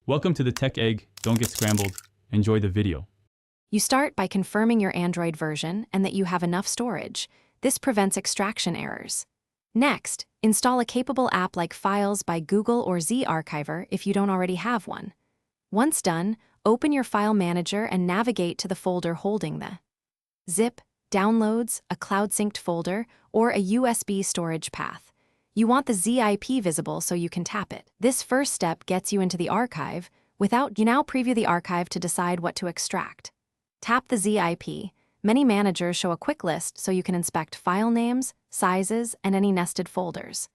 Welcome to the Tech Egg. Don't get scrambled. Enjoy the video. You start by confirming your Android version and that you have enough storage. This prevents extraction errors. Next, install a capable app like Files by Google or Z-Archiver if you don't already have one. Once done, open your file manager and navigate to the folder holding the zip, downloads, a cloud-synced folder, or a USB storage path. You want the zip visible so you can tap it. This first step gets you into the archive. You now preview the archive to decide what to extract. Tap the zip. Many managers show a quick list so you can inspect file names, sizes, and any nested folders.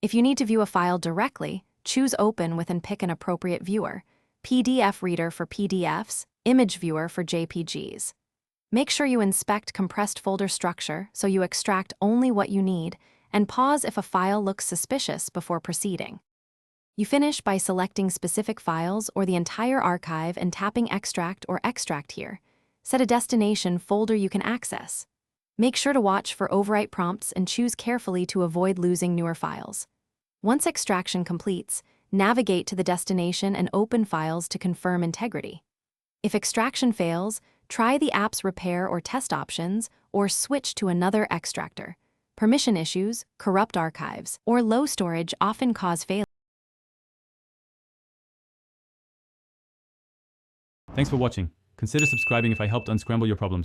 If you need to view a file directly, choose Open with and pick an appropriate viewer: PDF Reader for PDFs, Image Viewer for JPGs. Make sure you inspect compressed folder structure so you extract only what you need, and pause if a file looks suspicious before proceeding. You finish by selecting specific files or the entire archive and tapping Extract or Extract here. Set a destination folder you can access. Make sure to watch for overwrite prompts and choose carefully to avoid losing newer files. Once extraction completes, navigate to the destination and open files to confirm integrity. If extraction fails, try the app's repair or test options or switch to another extractor. Permission issues, corrupt archives, or low storage often cause failure. Thanks for watching. Consider subscribing if I helped unscramble your problems.